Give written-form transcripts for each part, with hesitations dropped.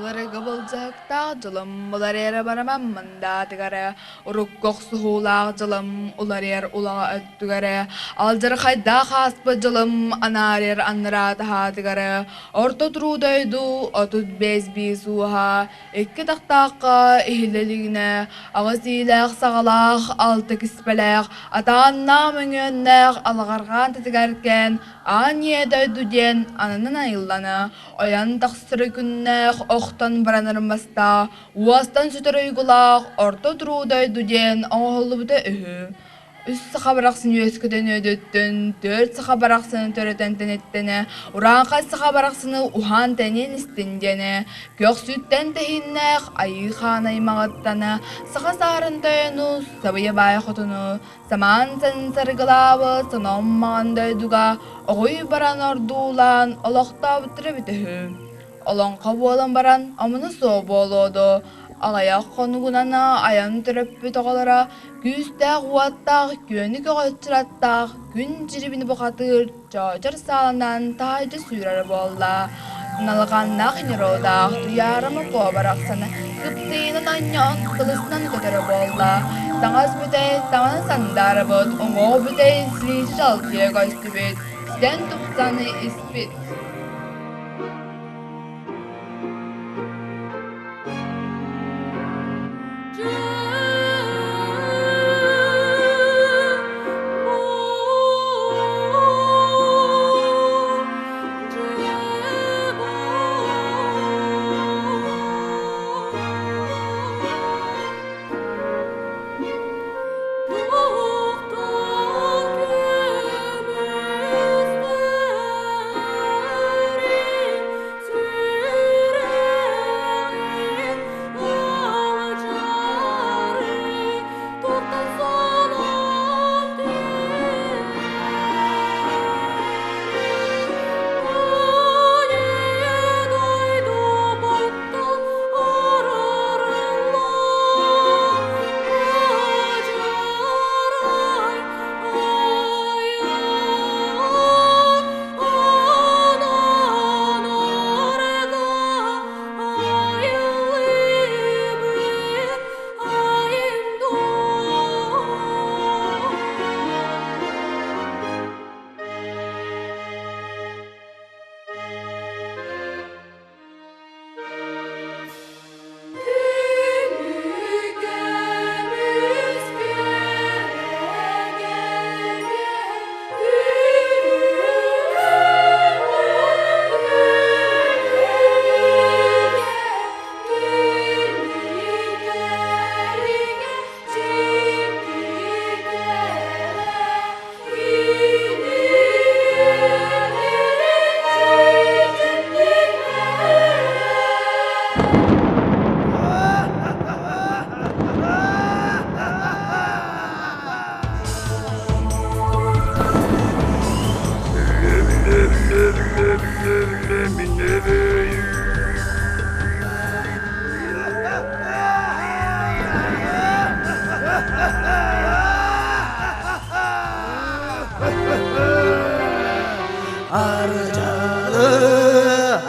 Улары габылжактақ жылым, улар әрі барамам мында тігәрі, ұрыққоқ сұхулақ жылым, улар әр улаға өттігәрі, алжыр қайда қаспы жылым, анар әр аныра таға тігәрі, орта тұрудайды, отыз бес бес уға, екі тақтаққа ихілелігіне, ағыз иләқ сағалақ, алты кіспеләқ, атағанна мүңеннәқ, алағарған тетігәркен, ание дөйдуден, анының айылланы, оян тақсыры күннәқ, оқтан баранырмаста, уастан сүтір ұйғылақ, орта тұрудайдуден, оңғылы бұты үхі. Үс сақабарақсын өскіден өдөттін, төрт сақабарақсыны төретен тенеттені, ұранқай сақабарақсыны ұхан тәнен істіндені, көк сүттен тәхіннәқ, айы қан аймағыттаны, сақа сарын тәйіну, сабыя бай құтыну, саман сән сарғылауы, санам маған дөйдуға, оғой баран ордулан, олақта бұттыры бітіхі. Олон қабу олон баран, амыны соу болуды. Ағаяқ қонуғынана аян түріппі тоғалара, күстәқ уаттақ, күйені көғытшыраттақ, күн жирібіні бұқатыр, жауджыр салынан тайды сүйрәрі болла. Налғаннақ неродақ, туярымы қобарақсаны, күптейінің аньон қылысынан көтірі болла. Таңыз бүтей, таңын сандары бұд, оңғо бүтей, слейші жалтия көсті бүд, сен тұқтаны іспет.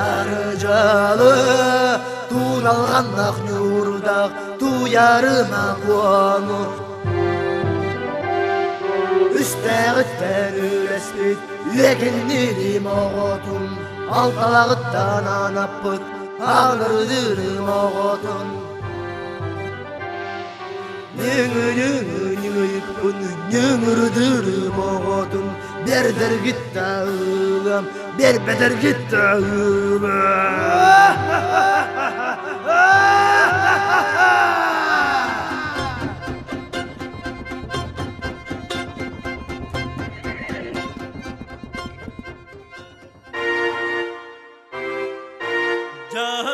Arıcalı tunalğanlaq nurdaq tuyarıma qonur Üstəğitdən ülespit Üyekinlirim oğutun Altalağıttan anapıt Anırdırım oğutun Nüngüyükpün Nüngürdürüm oğutun Berder git dağılım Berbeder git dağılım Kim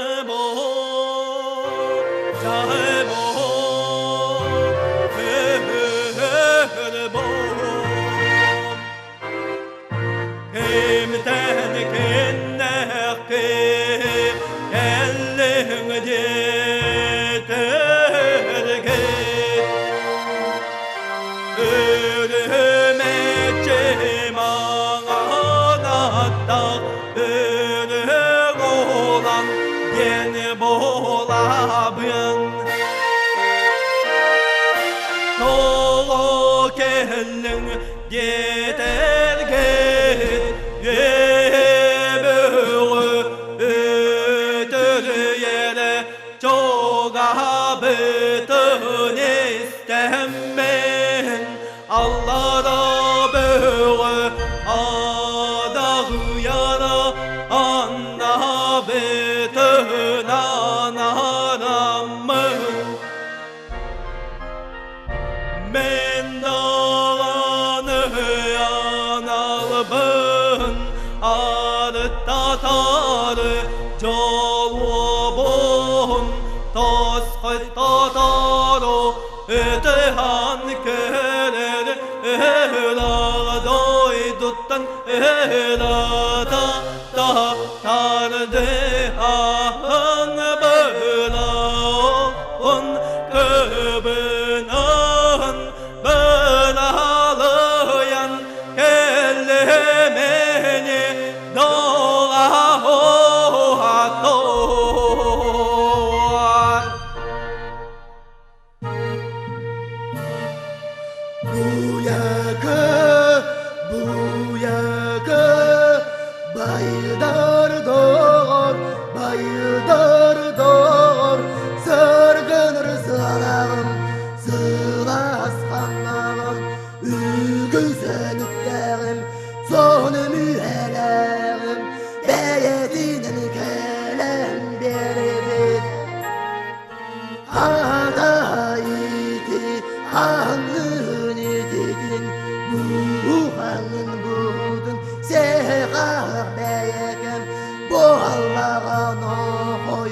gelin yeter git yebeği ötür yere çok bütün istem ben Allah'a böyle adağı yana anda bütün anamın men dağını yanalbın adı tatarı jolubun tosqı tatarı ötehan keler ela doyduttan ela da tarde han bela on köbünan belalayan kellemeni doğa hoğator bu yakı bayıdar doğar sargınır sağlağım sığlasqanlağım güzelliklerim sonu mühelerim beyetinin kelem beribit adaiti hanlığın itigin bu hanlın budun seğar beyeken bu Allah'ın oy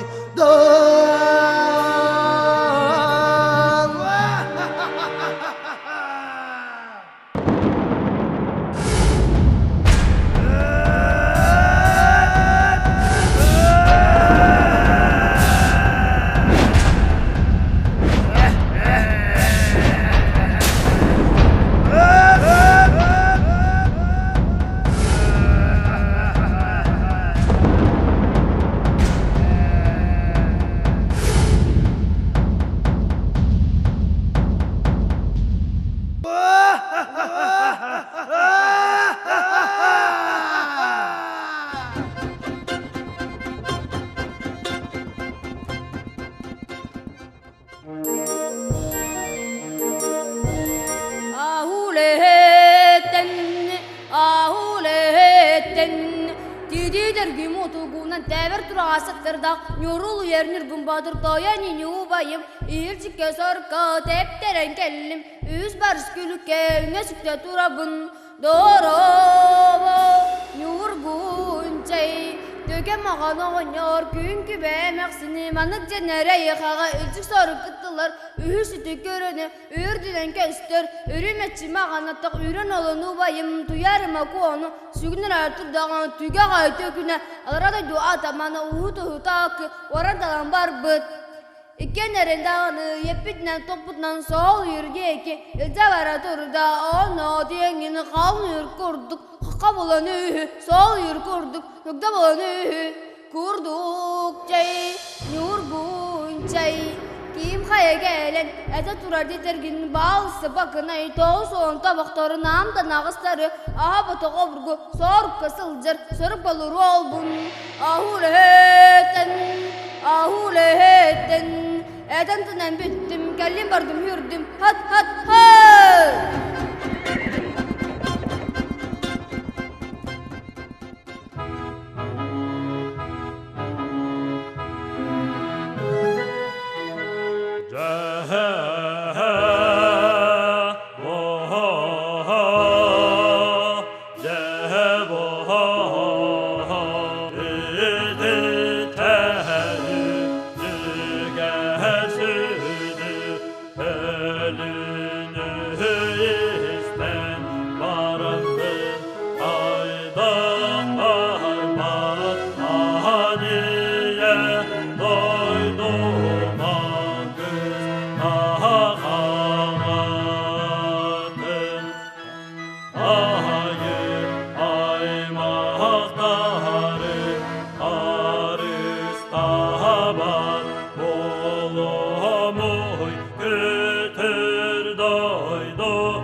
Nürgun Bootур Стремительный bayım İlçike sarka tepteren kellim Üz barış gülüke nesükte turabın Doğrava Nürgun çay Döke mağana oynar günkü bemeksini Manık cennereyi kağa ilçik sarıp kıttılar Ühüsü tükürünü ürdüden kestir Ürümetçi mağana tak ürün olunu bayım Tuyarıma kuonu Sügünür artırdağın tüge gay töküne Arada dua tamana uhutu hutakı Varadalan barbıt İkenlerin dağını yepitlen toputlan sol yürgeki İlcavara turda onu diyengini kavnır kurduk Haka bulanı sol yür kurduk Nokta bulanı kurduk çay Nürgun çay Kim kaya gelen ete turar detergin balsı bakınay Toğusun tabaktarı namda nağısları Aha batı koburgu sorup kısılcır Sorup alır olbun Ahuleten Eden tınan bittim Kellim bardım hürdüm Hat hat hat Götür doydu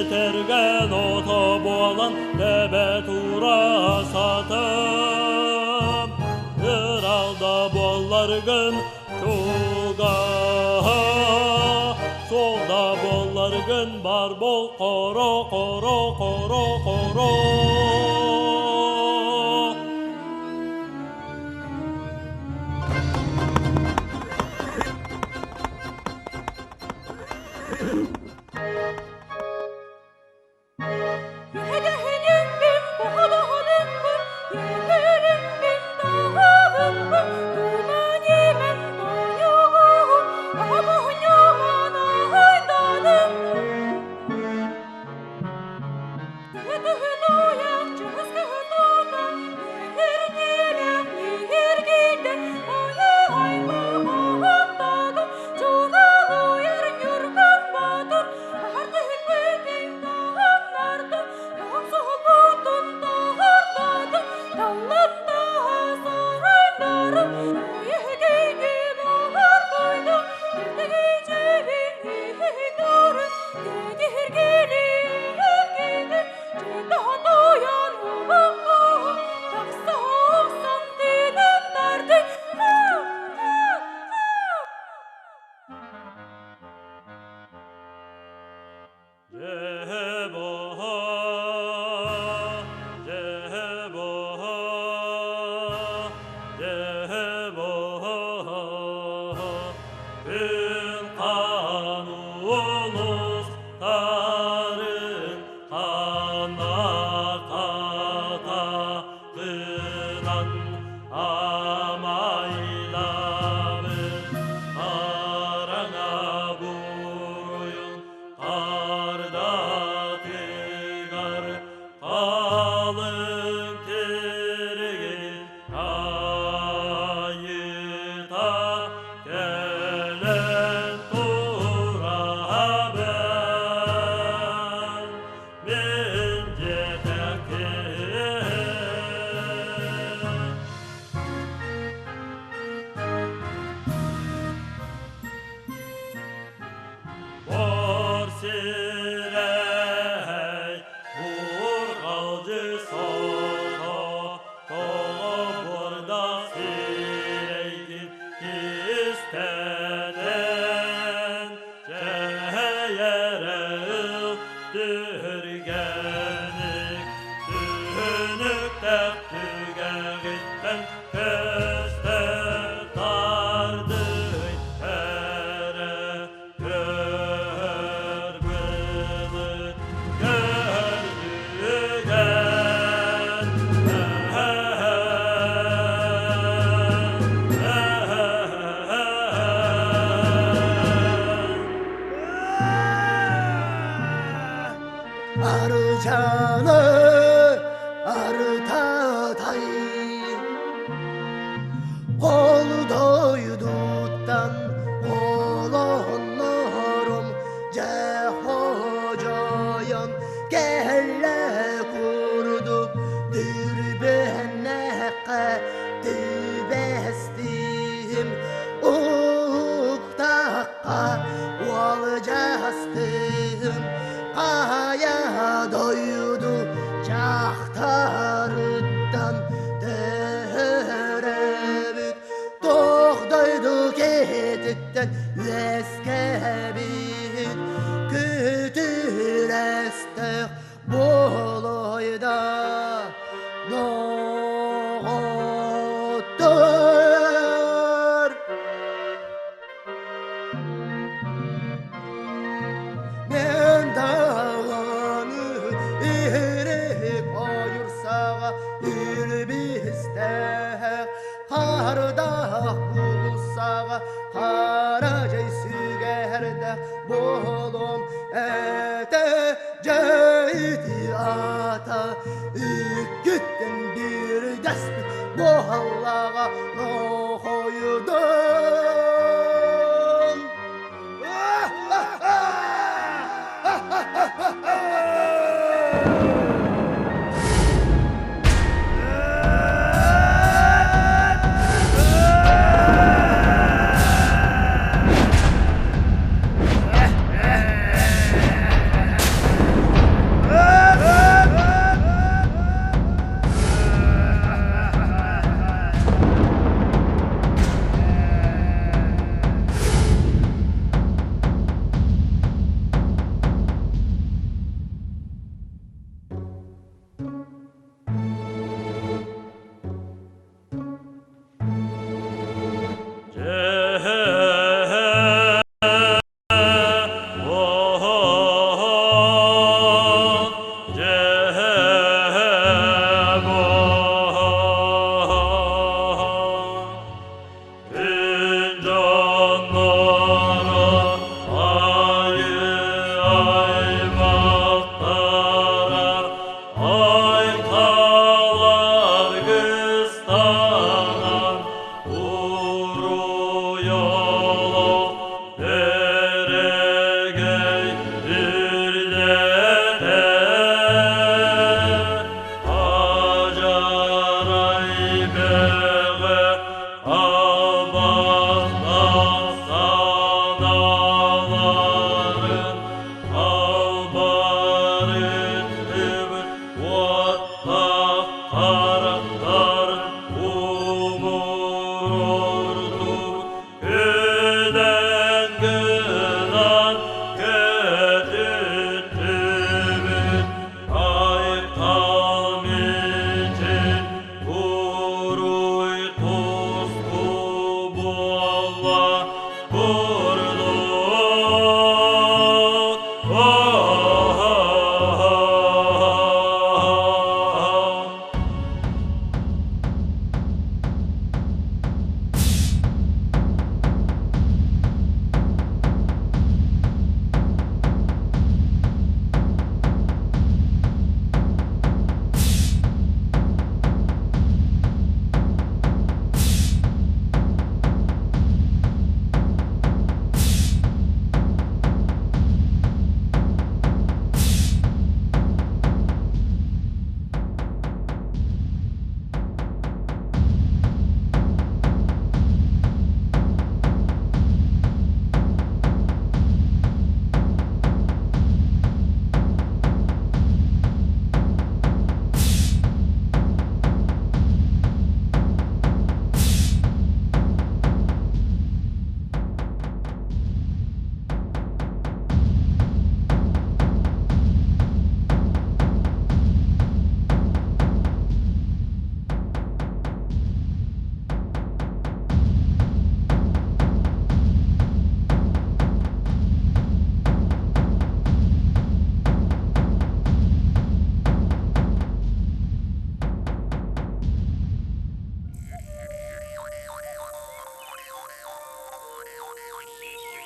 Бетерген ота болан дебе тура сатым Иралда болар gün чуга Солда болар gün бар бол Қоро, қоро, қоро, қоро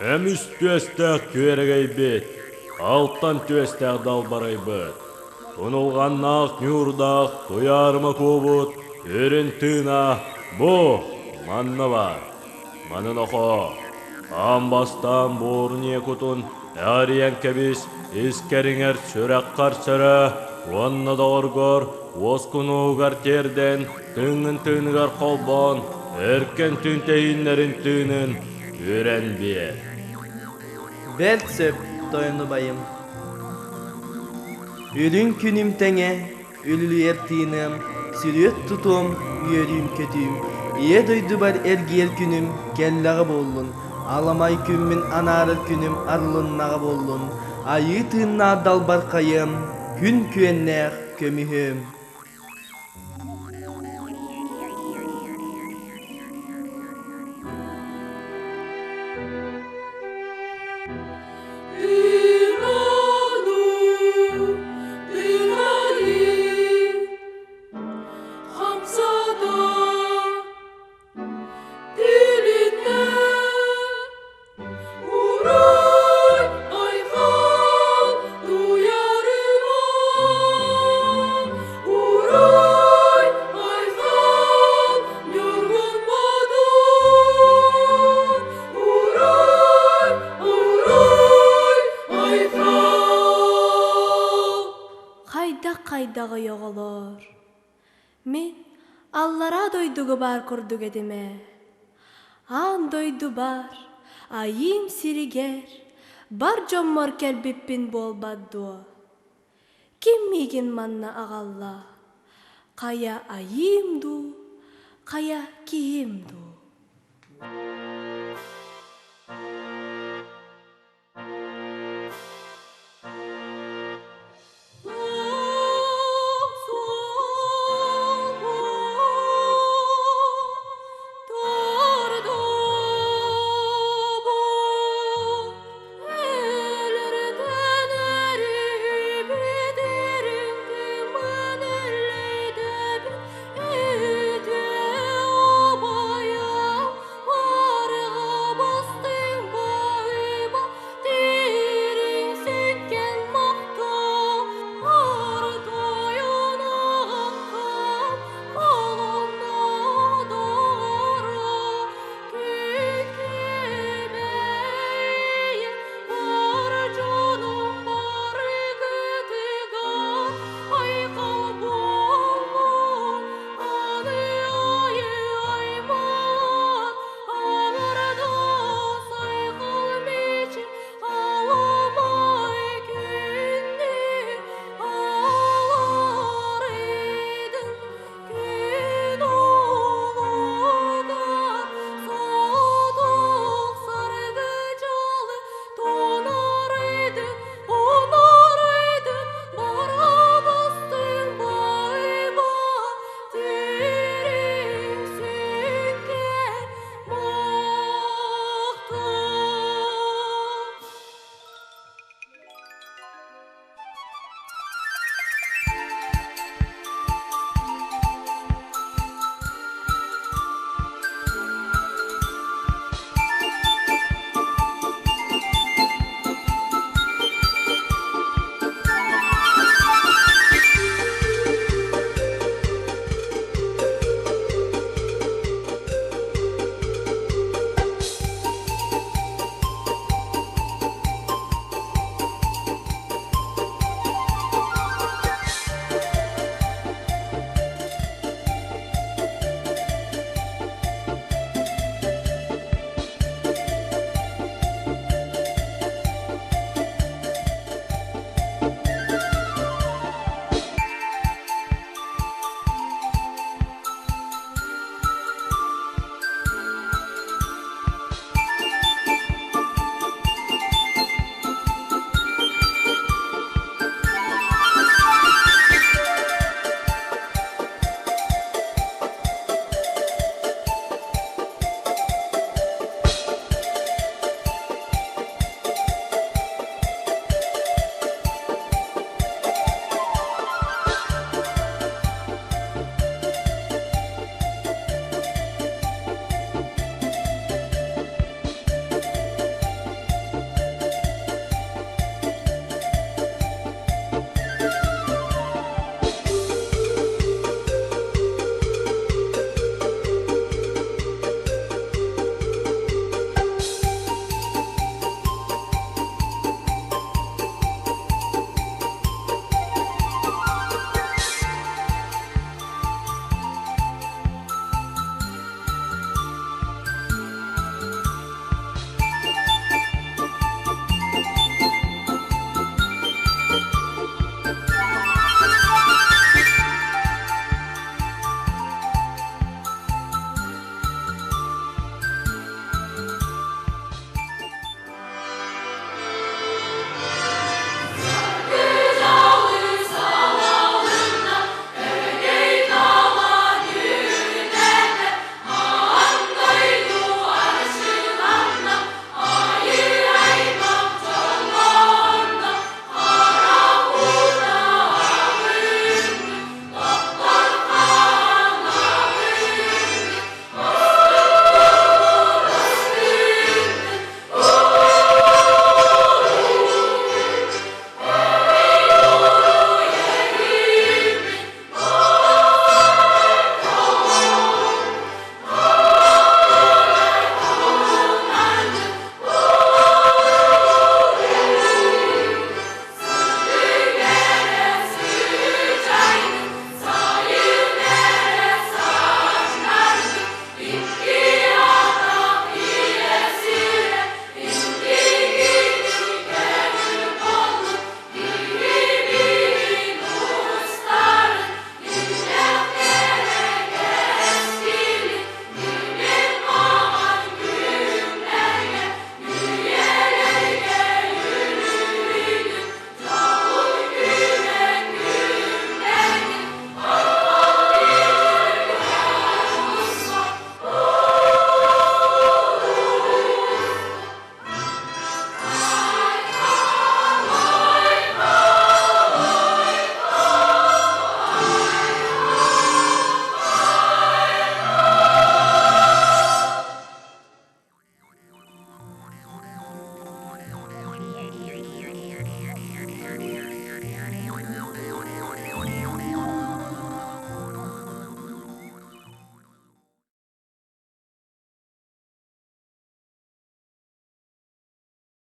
Әміс төстәк көрегей бет, алттан төстәк далбарай бет. Тұнылғаннақ нүрдақ, туярмы көбіт, өрін тына, бұ, манны бар. Манын оқо, амбастан борын екутын, әриян кәбіс, ескеріңер сүрәк қарсыры, онны да оргор, оскуну ұғар терден, түңін түңігар қолбон, әркен түнтейінлерін түнін, өрен бер. Бәлтсіп тойыны байым. Өлін күнім тәңе, өлілі әртиінім, сүрет тұтым, үйерім көтім. Ие дойды бар әргел күнім, кәллағы болын. Аламай күнмін анары күнім, арлыннаға болын. Айы тыынна далбар қайым, күн күйеннәқ көміхім. Қайдағы yoğulur. Мен Аллара дойдугу бар көрдүг едиме. Ан дойду бар, айым сиригер, бар жоммор келбиппин болбадду. Ким мигин манна агалла, кая айымду, кая киимду.